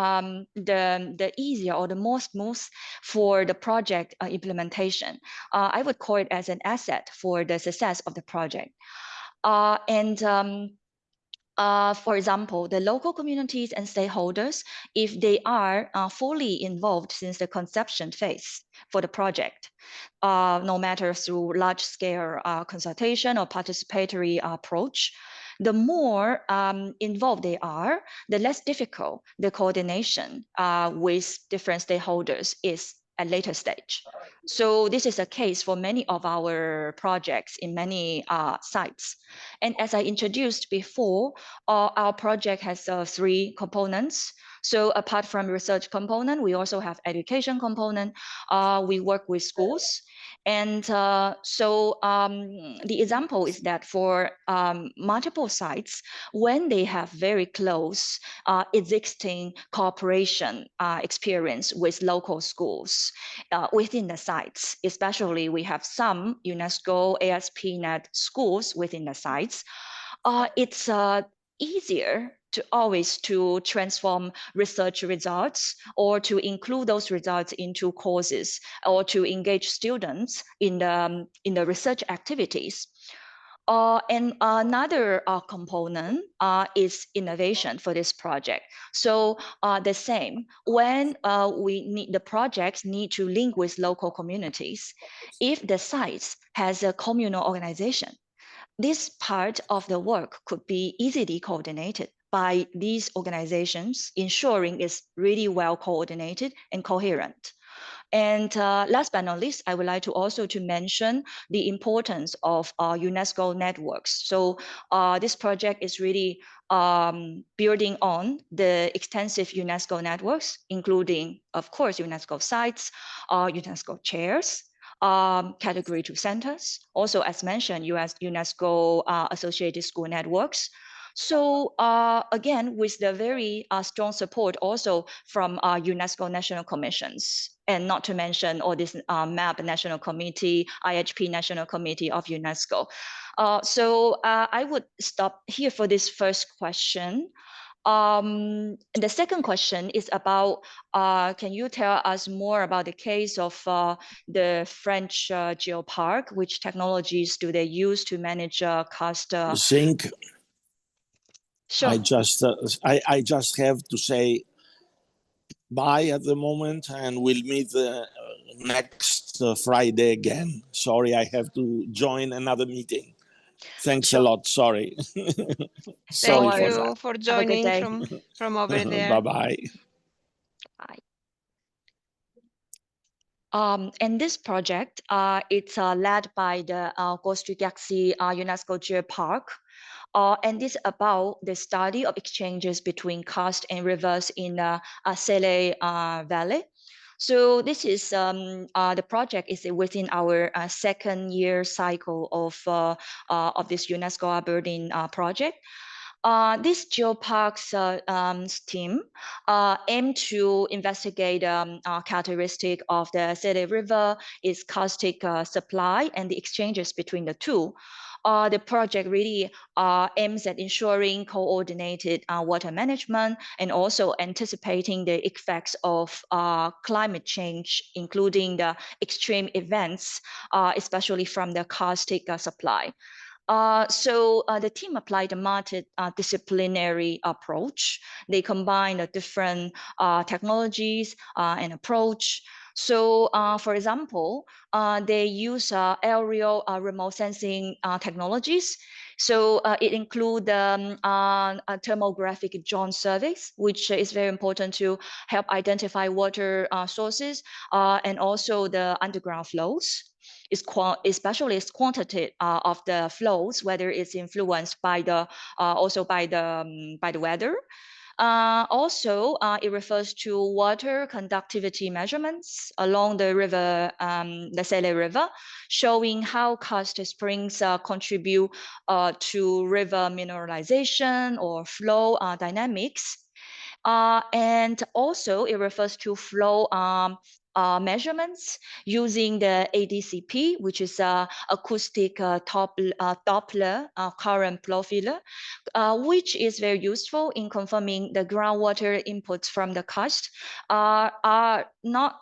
the easier or the more smooth for the project implementation. I would call it as an asset for the success of the project. For example, the local communities and stakeholders, if they are fully involved since the conception phase for the project, no matter through large-scale consultation or participatory approach, the more involved they are, the less difficult the coordination with different stakeholders is at later stage. So this is a case for many of our projects in many sites. And as I introduced before, our project has 3 components. So apart from research component, we also have education component. We work with schools. And the example is that for multiple sites, when they have very close existing cooperation experience with local schools within the sites, especially we have some UNESCO ASP.NET schools within the sites, it's easier to always to transform research results or to include those results into courses or to engage students in the research activities. And another component is innovation for this project. So the same, when the projects need to link with local communities, if the sites has a communal organization, this part of the work could be easily coordinated by these organizations, ensuring it's really well coordinated and coherent. And last but not least, I would like to also to mention the importance of UNESCO networks. So this project is really building on the extensive UNESCO networks, including, of course, UNESCO sites, UNESCO chairs, Category 2 centers, also as mentioned, UNESCO associated school networks. So again, with the very strong support also from UNESCO national commissions, and not to mention all this MAP National Committee, IHP National Committee of UNESCO. So I would stop here for this first question. The second question is about, can you tell us more about the case of the French geopark? Which technologies do they use to manage cost? Zinc. Sure. I just have to say bye at the moment, and we'll meet next Friday again. Sorry, I have to join another meeting. Thanks a lot. Sorry. Thank Sorry you for joining from over there. Bye-bye. Bye. And this project, it's led by the Galaxy UNESCO Geopark. And this is about the study of exchanges between karst and rivers in Sele Valley. So this is the project is within our second year cycle of this UNESCO Aberdeen project. This geoparks team aim to investigate characteristic of the Sele River, its karstic supply, and the exchanges between the two. The project really aims at ensuring coordinated water management and also anticipating the effects of climate change, including the extreme events, especially from the karstic supply. So the team applied a multidisciplinary approach. They combine different technologies and approach. So for example, they use aerial remote sensing technologies. So it includes thermographic drone surveys, which is very important to help identify water sources and also the underground flows. Especially its quantity of the flows, whether it's influenced by the also by the weather. Also, it refers to water conductivity measurements along the river, the Sele River, showing how karst springs contribute to river mineralization or flow dynamics. And also, it refers to flow measurements using the ADCP, which is acoustic Doppler current profiler, which is very useful in confirming the groundwater inputs from the karst are not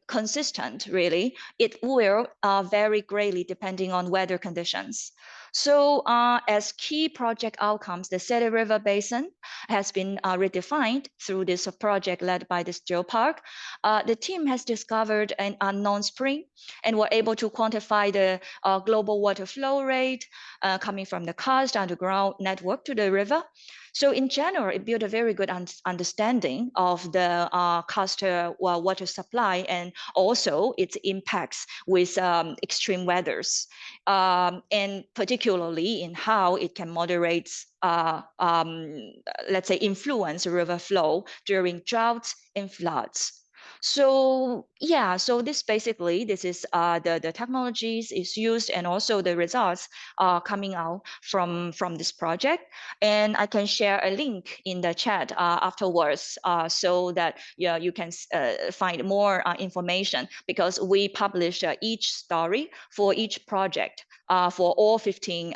consistent, really. It will vary greatly depending on weather conditions. So as key project outcomes, the Sete River Basin has been redefined through this project led by this geopark. The team has discovered an unknown spring and were able to quantify the global water flow rate coming from the karst underground network to the river. So in general, it built a very good understanding of the karst water supply and also its impacts with extreme weathers, and particularly in how it can moderate, let's say, influence river flow during droughts and floods. So yeah, so this is the technologies is used and also the results are coming out from this project. And I can share a link in the chat afterwards so that you can find more information, because we publish each story for each project for all 15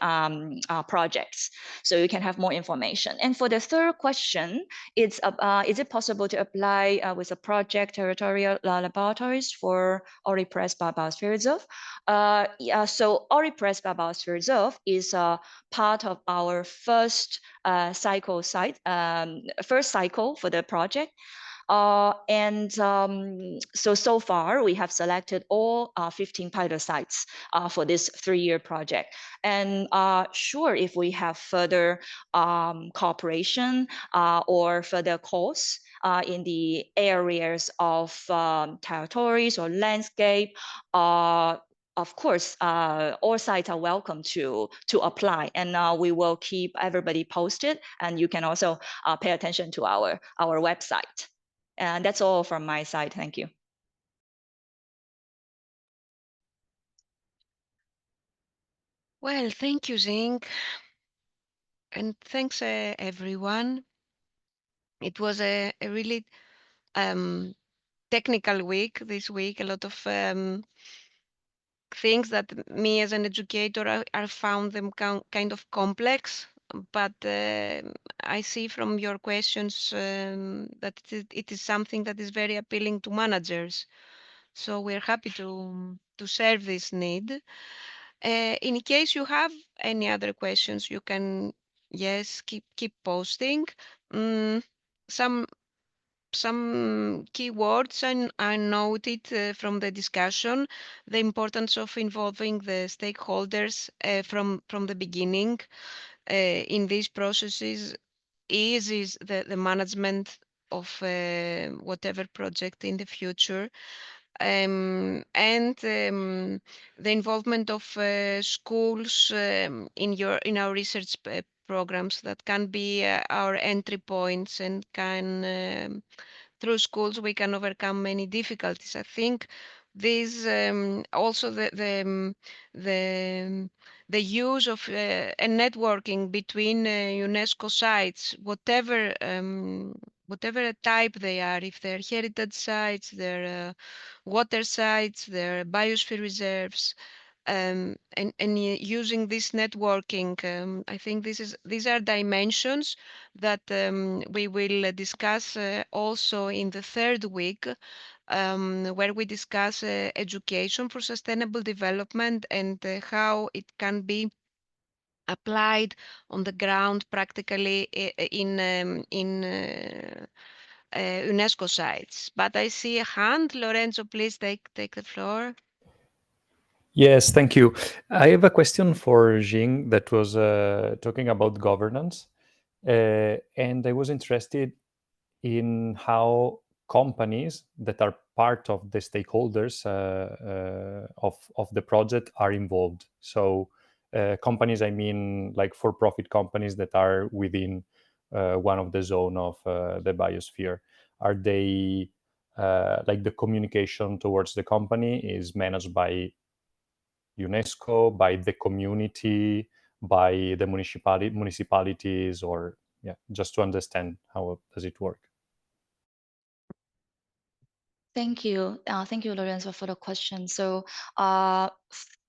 projects. So you can have more information. And for the third question, it's is it possible to apply with a project territorial laboratories for Ori-Press Biosphere Reserve? Yeah, so Ori-Press Biosphere Reserve is part of our first cycle site, first cycle for the project. So far, we have selected all 15 pilot sites for this 3-year project. And sure, if we have further cooperation or further calls in the areas of territories or landscape, of course, all sites are welcome to apply, and we will keep everybody posted. And you can also pay attention to our website. And that's all from my side. Thank you. Well, thank you, Zing. And thanks, everyone. It was a really technical week this week. A lot of things that me as an educator, I found them kind of complex. But I see from your questions that it is something that is very appealing to managers. So we're happy to serve this need. In case you have any other questions, you can, yes, keep posting. Some keywords I noted from the discussion: the importance of involving the stakeholders from the beginning in these processes is the management of whatever project in the future. And the involvement of schools in our research programs that can be our entry points, and can through schools we can overcome many difficulties. I think this also the use of a networking between UNESCO sites, whatever type they are, if they're heritage sites, they're water sites, they're biosphere reserves, and using this networking, I think these are dimensions that we will discuss also in the third week, where we discuss education for sustainable development and how it can be applied on the ground practically in UNESCO sites. But I see a hand. Lorenzo, please take the floor. Yes, thank you. I have a question for Jing that was talking about governance. And I was interested in how companies that are part of the stakeholders of the project are involved. So companies, I mean, like for-profit companies that are within one of the zone of the biosphere. Are they like the communication towards the company is managed by UNESCO, by the community, by the municipalities, or yeah, just to understand how does it work? Thank you. Thank you, Lorenzo, for the question. So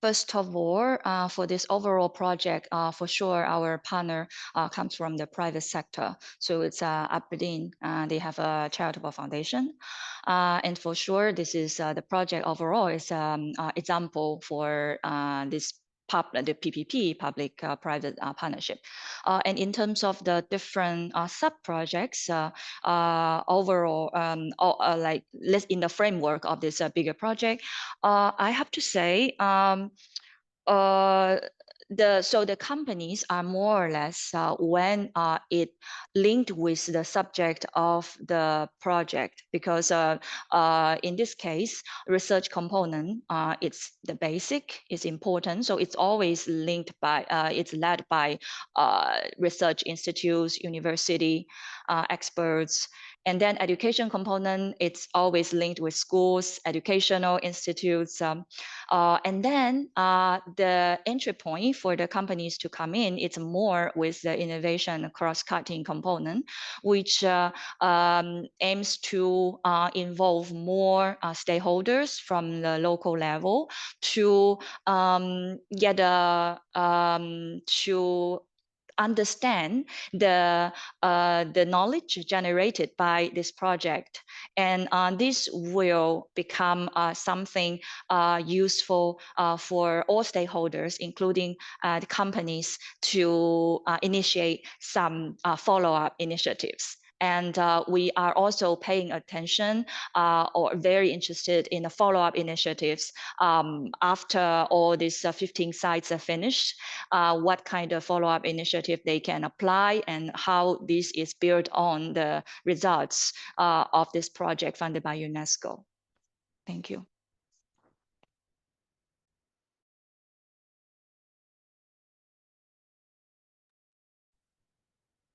first of all, for this overall project, for sure, our partner comes from the private sector. So it's Aberdeen. They have a charitable foundation. And for sure, this is the project overall is example for this the PPP, public-private partnership. And in terms of the different sub-projects, overall, like in the framework of this bigger project, I have to say, the companies are more or less when it linked with the subject of the project, because in this case, research component, it's the basic, is important, so it's always linked by, it's led by research institutes, university experts. And then education component, it's always linked with schools, educational institutes. And then the entry point for the companies to come in, it's more with the innovation cross-cutting component, which aims to involve more stakeholders from the local level to get to understand the knowledge generated by this project, and this will become something useful for all stakeholders, including the companies, to initiate some follow-up initiatives. And we are also paying attention or very interested in the follow-up initiatives after all these 15 sites are finished, what kind of follow-up initiative they can apply, and how this is built on the results of this project funded by UNESCO. Thank you.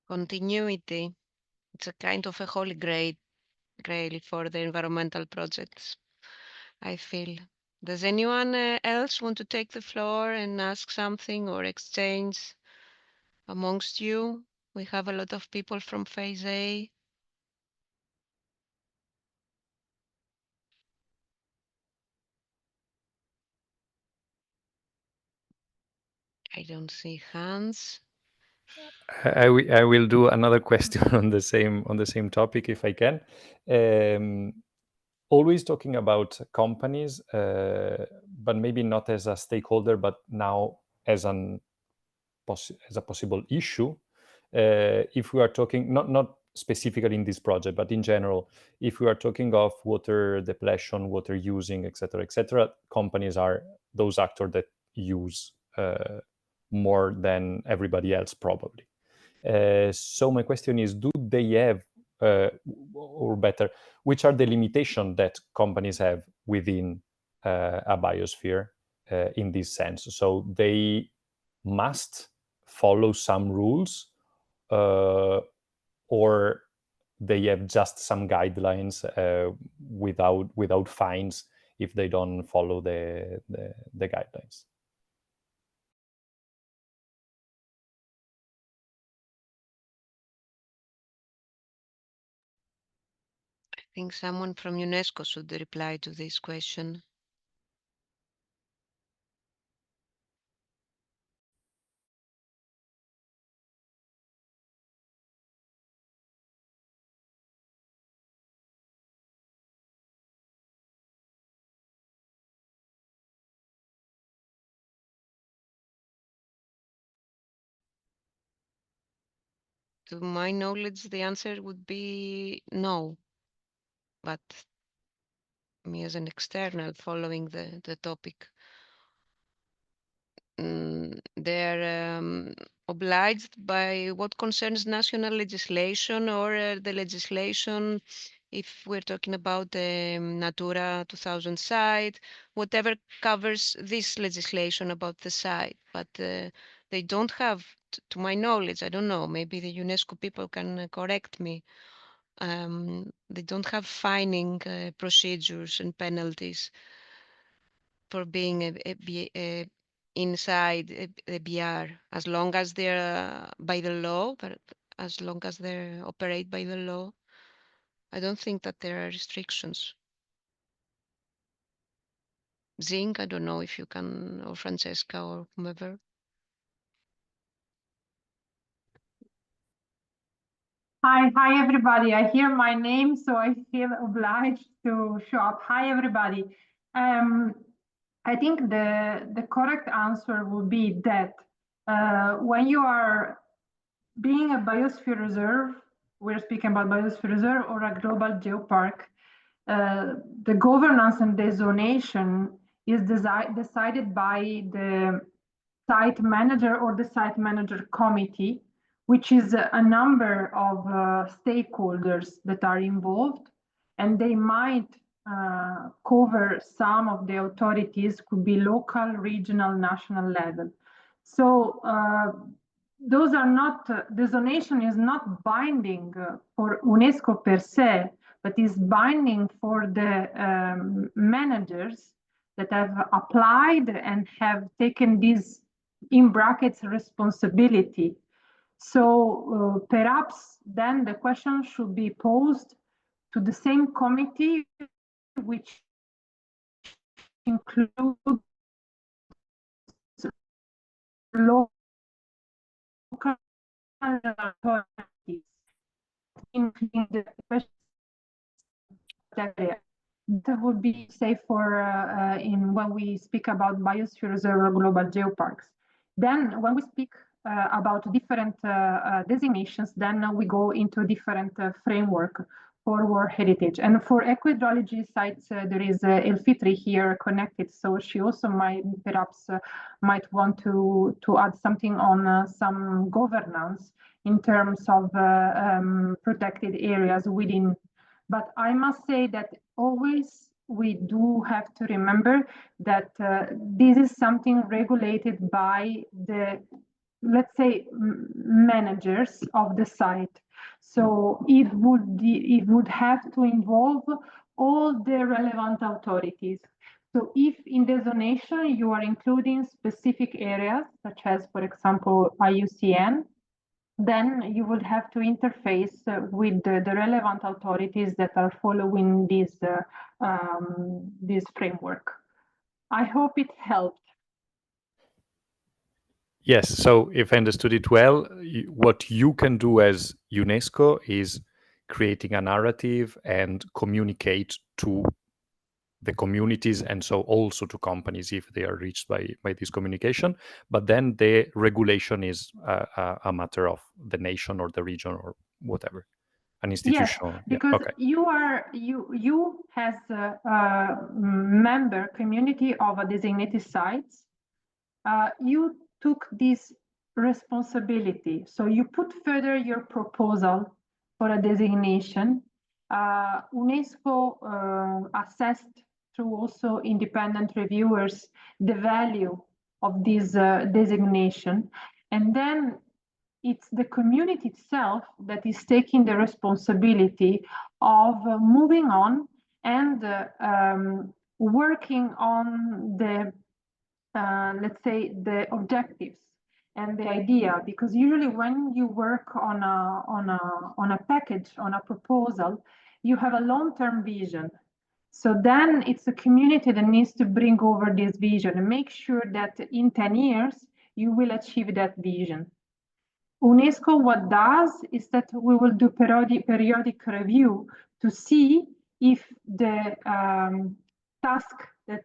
Continuity. It's a kind of a holy grail for the environmental projects, I feel. Does anyone else want to take the floor and ask something or exchange amongst you? We have a lot of people from Phase A. I don't see hands. I will do another question on the same topic if I can. Always talking about companies, but maybe not as a stakeholder, but now as a possible issue. If we are talking not specifically in this project, but in general, if we are talking of water depletion, water using, etc., companies are those actors that use more than everybody else, probably. So my question is, do they have, or better, which are the limitations that companies have within a biosphere in this sense? So they must follow some rules, or they have just some guidelines without fines if they don't follow the guidelines. I think someone from UNESCO should reply to this question. To my knowledge, the answer would be no. But me as an external following the topic, they're obliged by what concerns national legislation or the legislation, if we're talking about the Natura 2000 site, whatever covers this legislation about the site. But they don't have, to my knowledge, I don't know, maybe the UNESCO people can correct me, they don't have fining procedures and penalties for being inside a BR, as long as they're by the law, but as long as they operate by the law, I don't think that there are restrictions. Zing, I don't know if you can, or Francesca or whomever. Hi everybody. I hear my name, so I feel obliged to show up. Hi everybody. I think the correct answer would be that when you are being a biosphere reserve, we're speaking about biosphere reserve or a global geopark, the governance and the zonation is decided by the site manager or the site manager committee, which is a number of stakeholders that are involved, and they might cover some of the authorities, could be local, regional, national level. So those are not, the zonation is not binding for UNESCO per se, but is binding for the managers that have applied and have taken this in brackets responsibility. So perhaps then the question should be posed to the same committee, which includes local authorities, including the area. That would be safe for in when we speak about biosphere reserve or global geoparks. Then when we speak about different designations, then we go into a different framework for World Heritage. And for eco-hydrology sites, there is Elfitri here connected, so she also might perhaps might want to add something on some governance in terms of protected areas within. But I must say that always we do have to remember that this is something regulated by the, let's say, managers of the site. So it would have to involve all the relevant authorities. So if in the zonation you are including specific areas, such as, for example, IUCN, then you would have to interface with the relevant authorities that are following this framework. I hope it helped. Yes, so if I understood it well, what you can do as UNESCO is creating a narrative and communicate to the communities, and so also to companies if they are reached by this communication. But then the regulation is a matter of the nation or the region or whatever, an institutional. Yes, because okay. you as a member community of a designated sites, you took this responsibility. So you put further your proposal for a designation. UNESCO assessed through also independent reviewers the value of this designation. And then it's the community itself that is taking the responsibility of moving on and working on the let's say the objectives and the idea, because usually when you work on a package, on a proposal, you have a long-term vision. So then it's a community that needs to bring over this vision and make sure that in 10 years you will achieve that vision. UNESCO what does is that we will do periodic review to see if the task that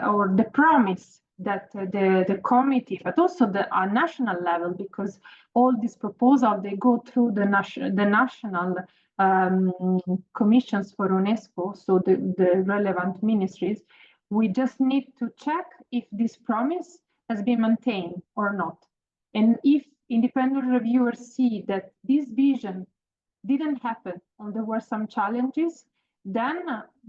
or the promise that the committee, but also the national level, because all these proposals they go through the national commissions for UNESCO, so the relevant ministries. We just need to check if this promise has been maintained or not, and if independent reviewers see that this vision didn't happen and there were some challenges, then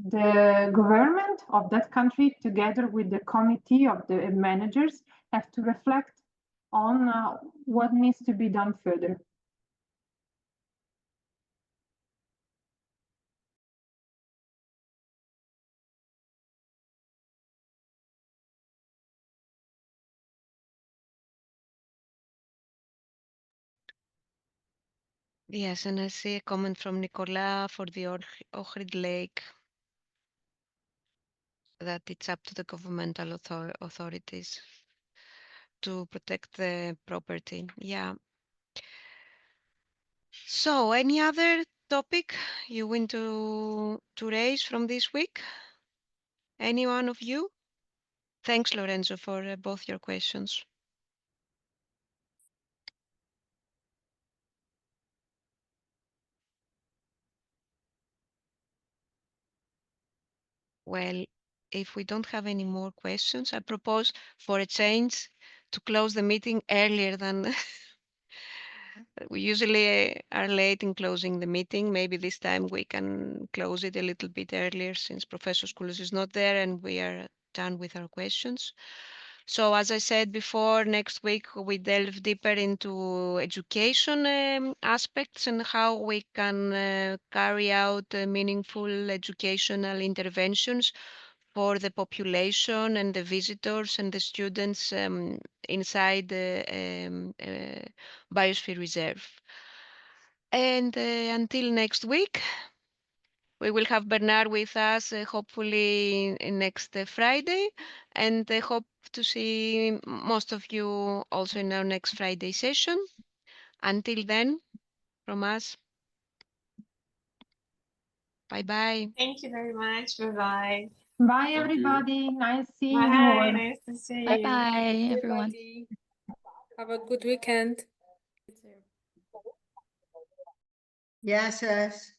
the government of that country, together with the committee of the managers, have to reflect on what needs to be done further. Yes, and I see a comment from Nicola for the Ohrid Lake. that it's up to the governmental authorities to protect the property. Yeah. So any other topic you want to raise from this week? Any one of you? Thanks, Lorenzo, for both your questions. Well, if we don't have any more questions, I propose for a change to close the meeting earlier than we usually are late in closing the meeting. Maybe this time we can close it a little bit earlier since Professor Skoulas is not there and we are done with our questions. So as I said before, next week we delve deeper into education aspects and how we can carry out meaningful educational interventions for the population and the visitors and the students inside the Biosphere Reserve. And until next week, we will have Bernard with us, hopefully next Friday, and I hope to see most of you also in our next Friday session. Until then, from us, bye-bye. Thank you very much. Bye-bye. Bye, everybody. Nice seeing you Bye. all. Nice to see you. Bye-bye, everyone. Everybody, have a good weekend. Yes, yes.